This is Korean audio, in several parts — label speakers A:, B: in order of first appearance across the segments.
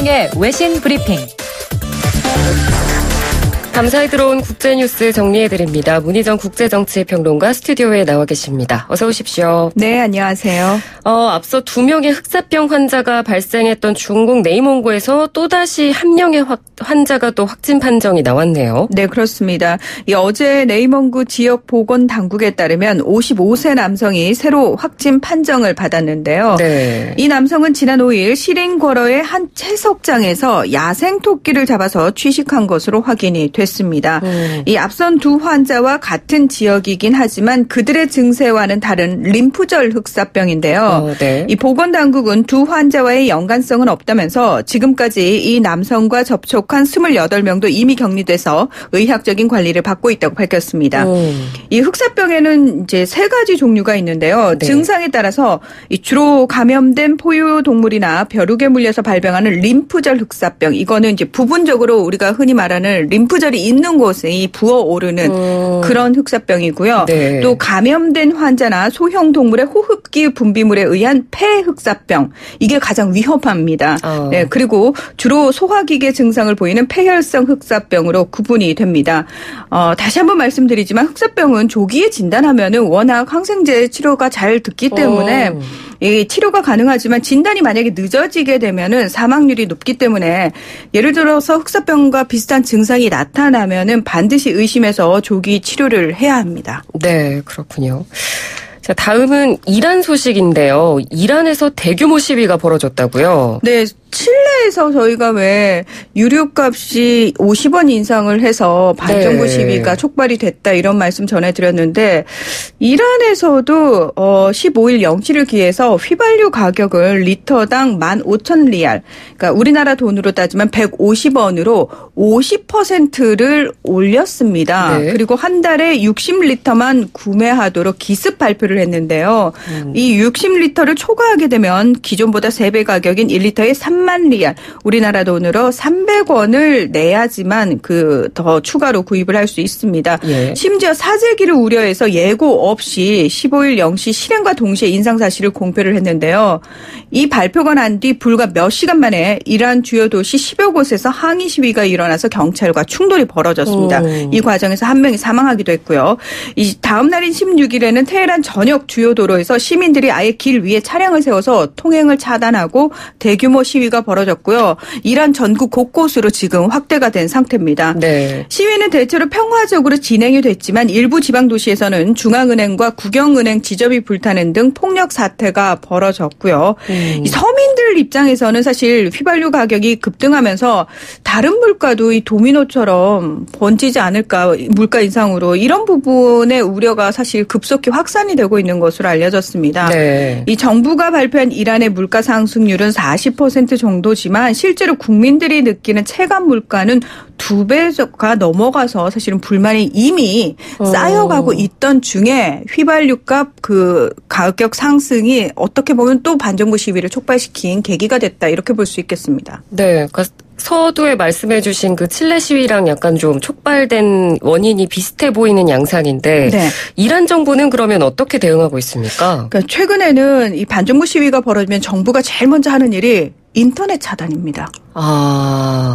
A: 문희정의 외신 브리핑. 감사히 들어온 국제뉴스 정리해드립니다. 문희정 국제정치평론가 스튜디오에 나와 계십니다. 어서 오십시오.
B: 네, 안녕하세요.
A: 앞서 2명의 흑사병 환자가 발생했던 중국 네이몽고에서 또다시 1명의 환자가 또 확진 판정이 나왔네요.
B: 네, 그렇습니다. 어제 네이몽고 지역 보건당국에 따르면 55세 남성이 새로 확진 판정을 받았는데요.
A: 네.
B: 이 남성은 지난 5일 시링궈러의 한 채석장에서 야생 토끼를 잡아서 취식한 것으로 확인이 됐습니다. 이 앞선 두 환자와 같은 지역이긴 하지만 그들의 증세와는 다른 림프절 흑사병인데요.
A: 네.
B: 이 보건당국은 두 환자와의 연관성은 없다면서 지금까지 이 남성과 접촉한 28명도 이미 격리돼서 의학적인 관리를 받고 있다고 밝혔습니다. 이 흑사병에는 이제 3가지 종류가 있는데요.
A: 네.
B: 증상에 따라서 주로 감염된 포유동물이나 벼룩에 물려서 발병하는 림프절 흑사병, 이거는 이제 부분적으로 우리가 흔히 말하는 림프절이 있는 곳에 부어오르는 그런 흑사병이고요.
A: 네.
B: 또 감염된 환자나 소형 동물의 호흡기 분비물에 의한 폐흑사병, 이게 가장 위험합니다. 네, 그리고 주로 소화기계 증상을 보이는 폐혈성 흑사병으로 구분이 됩니다. 다시 한번 말씀드리지만 흑사병은 조기에 진단하면은 워낙 항생제 치료가 잘 듣기 때문에 이 치료가 가능하지만 진단이 만약에 늦어지게 되면은 사망률이 높기 때문에 예를 들어서 흑사병과 비슷한 증상이 나타나면은 반드시 의심해서 조기 치료를 해야 합니다.
A: 네, 그렇군요. 자, 다음은 이란 소식인데요. 이란에서 대규모 시위가 벌어졌다고요?
B: 네. 칠레에서 저희가 왜 유류값이 50원 인상을 해서 반정부 시위가 촉발이 됐다 이런 말씀 전해드렸는데 이란에서도 15일 0시를 기해서 휘발유 가격을 리터당 15,000리알, 그러니까 우리나라 돈으로 따지면 150원으로 50%를 올렸습니다. 네. 그리고 한 달에 60리터만 구매하도록 기습 발표를 했는데요. 이 60리터를 초과하게 되면 기존보다 3배 가격인 1리터에 3만 리알, 우리나라 돈으로 300원을 내야지만 더 추가로 구입을 할 수 있습니다.
A: 예.
B: 심지어 사재기를 우려해서 예고 없이 15일 0시 실행과 동시에 인상 사실을 공표를 했는데요. 이 발표가 난 뒤 불과 몇 시간 만에 이란 주요 도시 10여 곳에서 항의 시위가 일어나서 경찰과 충돌이 벌어졌습니다. 이 과정에서 1명이 사망하기도 했고요. 이 다음 날인 16일에는 테헤란 전역 주요 도로에서 시민들이 아예 길 위에 차량을 세워서 통행을 차단하고 대규모 시위가 벌어졌고요. 이란 전국 곳곳으로 지금 확대가 된 상태입니다. 네. 시위는 대체로 평화적으로 진행이 됐지만 일부 지방 도시에서는 중앙은행과 국영은행 지점이 불타는 등 폭력 사태가 벌어졌고요. 이 서민들 입장에서는 사실 휘발유 가격이 급등하면서 다른 물가도 이 도미노처럼 번지지 않을까, 물가 인상으로, 이런 부분의 우려가 사실 급속히 확산이 되고 있는 것으로 알려졌습니다. 네. 이 정부가 발표한 이란의 물가 상승률은 40% 정도지만 실제로 국민들이 느끼는 체감 물가는 2배가 넘어가서 사실은 불만이 이미 쌓여가고 있던 중에 휘발유값 가격 상승이 어떻게 보면 또 반정부 시위를 촉발시킨 계기가 됐다, 이렇게 볼 수 있겠습니다.
A: 네, 그러니까 서두에 말씀해 주신 그 칠레 시위랑 약간 좀 촉발된 원인이 비슷해 보이는 양상인데 네. 이란 정부는 그러면 어떻게 대응하고 있습니까?
B: 그러니까 최근에는 이 반정부 시위가 벌어지면 정부가 제일 먼저 하는 일이 인터넷 차단입니다.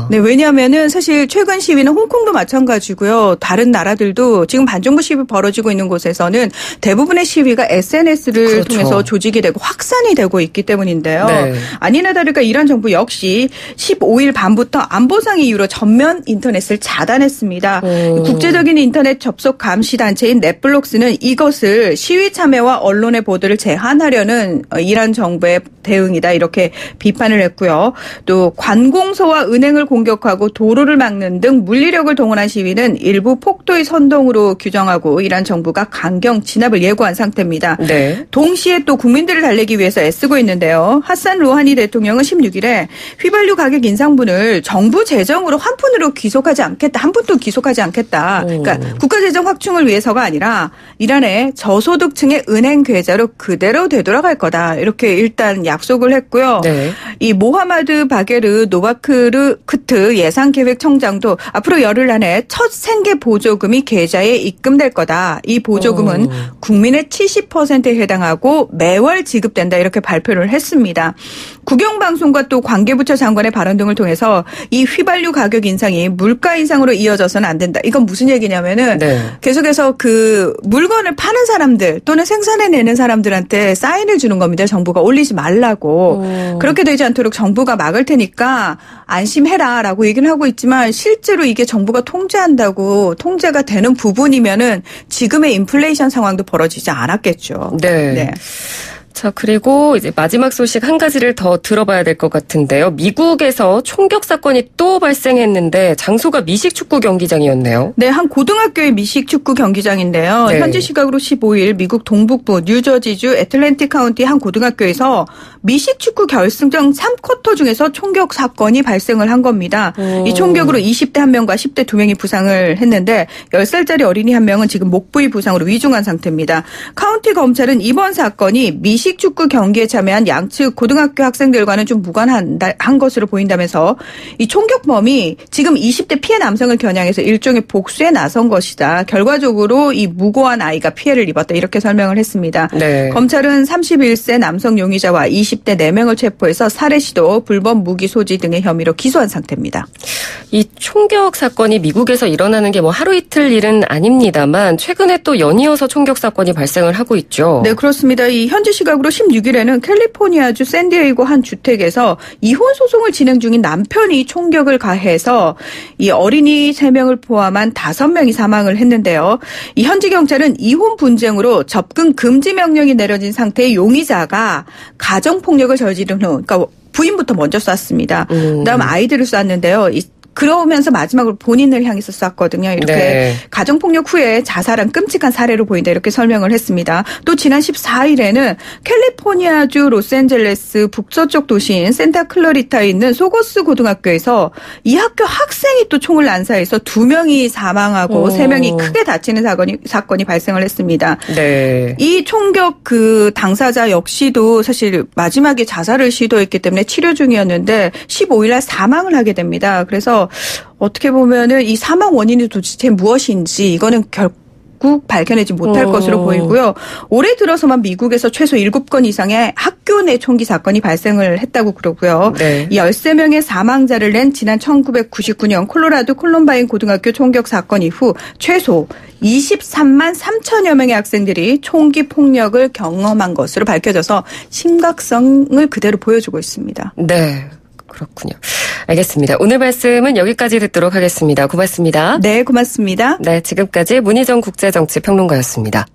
B: 네, 왜냐하면은 사실 최근 시위는 홍콩도 마찬가지고요. 다른 나라들도 지금 반정부 시위 벌어지고 있는 곳에서는 대부분의 시위가 SNS를 그렇죠. 통해서 조직이 되고 확산이 되고 있기 때문인데요. 네. 아니나 다를까 이란 정부 역시 15일 밤부터 안보상 이유로 전면 인터넷을 차단했습니다. 국제적인 인터넷 접속 감시 단체인 넷블록스는 이것을 시위 참여와 언론의 보도를 제한하려는 이란 정부의 대응이다, 이렇게 비판을 했고요. 또 관공서와 은행을 공격하고 도로를 막는 등 물리력을 동원한 시위는 일부 폭도의 선동으로 규정하고 이란 정부가 강경 진압을 예고한 상태입니다. 네. 동시에 또 국민들을 달래기 위해서 애쓰고 있는데요. 하산 로하니 대통령은 16일에 휘발유 가격 인상분을 정부 재정으로 한 푼으로 귀속하지 않겠다, 한 푼도 귀속하지 않겠다. 그러니까 국가 재정 확충을 위해서가 아니라 이란의 저소득층의 은행 계좌로 그대로 되돌아갈 거다, 이렇게 일단 약속을 했고요. 네. 이 모하마드 바게르 노바크트 예산계획청장도 앞으로 열흘 안에 첫 생계 보조금이 계좌에 입금될 거다. 이 보조금은 국민의 70%에 해당하고 매월 지급된다 이렇게 발표를 했습니다. 국영방송과 또 관계부처 장관의 발언 등을 통해서 이 휘발유 가격 인상이 물가 인상으로 이어져서는 안 된다. 이건 무슨 얘기냐면은 계속해서 그 물건을 파는 사람들 또는 생산해내는 사람들한테 사인을 주는 겁니다. 정부가 올리지 말라고. 그렇게 되지 않도록 정부가 막을 테니까 안심해라라고 얘기를 하고 있지만 실제로 이게 정부가 통제한다고 통제가 되는 부분이면은 지금의 인플레이션 상황도 벌어지지 않았겠죠.
A: 네. 자, 그리고 이제 마지막 소식 한 가지를 더 들어봐야 될 것 같은데요. 미국에서 총격 사건이 또 발생했는데 장소가 미식축구 경기장이었네요.
B: 네, 한 고등학교의 미식축구 경기장인데요. 현지 시각으로 15일 미국 동북부 뉴저지주 애틀랜틱 카운티 한 고등학교에서 미식축구 결승전 3쿼터 중에서 총격 사건이 발생을 한 겁니다. 이 총격으로 20대 1명과 10대 2명이 부상을 했는데 10살짜리 어린이 1명은 지금 목 부위 부상으로 위중한 상태입니다. 카운티 검찰은 이번 사건이 미식축구 경기에 참여한 양측 고등학교 학생들과는 좀 무관한 것으로 보인다면서 이 총격범이 지금 20대 피해 남성을 겨냥해서 일종의 복수에 나선 것이다. 결과적으로 이 무고한 아이가 피해를 입었다. 이렇게 설명을 했습니다. 검찰은 31세 남성 용의자와 20대 4명을 체포해서 살해 시도, 불법 무기 소지 등의 혐의로 기소한 상태입니다.
A: 이 총격 사건이 미국에서 일어나는 게 뭐 하루 이틀 일은 아닙니다만 최근에 또 연이어서 총격 사건이 발생을 하고 있죠.
B: 네, 그렇습니다. 이 현지 시각으로 16일에는 캘리포니아주 샌디에이고 한 주택에서 이혼 소송을 진행 중인 남편이 총격을 가해서 이 어린이 3명을 포함한 5명이 사망을 했는데요. 이 현지 경찰은 이혼 분쟁으로 접근 금지 명령이 내려진 상태의 용의자가 가정폭력을 저지른 후, 그러니까 부인부터 먼저 쐈습니다. 그다음 아이들을 쐈는데요. 그러면서 마지막으로 본인을 향해서 쐈거든요. 이렇게 가정폭력 후에 자살한 끔찍한 사례로 보인다. 이렇게 설명을 했습니다. 또 지난 14일에는 캘리포니아주 로스앤젤레스 북서쪽 도시인 센타클라리타에 있는 소거스 고등학교에서 이 학교 학생이 또 총을 난사해서 2명이 사망하고 3명이 크게 다치는 사건이 발생을 했습니다. 이 총격 그 당사자 역시도 사실 마지막에 자살을 시도했기 때문에 치료 중이었는데 15일 날 사망을 하게 됩니다. 그래서 어떻게 보면은 이 사망 원인이 도대체 무엇인지 이거는 결국 밝혀내지 못할 것으로 보이고요. 올해 들어서만 미국에서 최소 7건 이상의 학교 내 총기 사건이 발생을 했다고 그러고요. 이 13명의 사망자를 낸 지난 1999년 콜로라도 콜럼바인 고등학교 총격 사건 이후 최소 23만 3천여 명의 학생들이 총기 폭력을 경험한 것으로 밝혀져서 심각성을 그대로 보여주고 있습니다.
A: 네. 그렇군요. 알겠습니다. 오늘 말씀은 여기까지 듣도록 하겠습니다. 고맙습니다.
B: 네, 고맙습니다.
A: 네, 지금까지 문희정 국제정치평론가였습니다.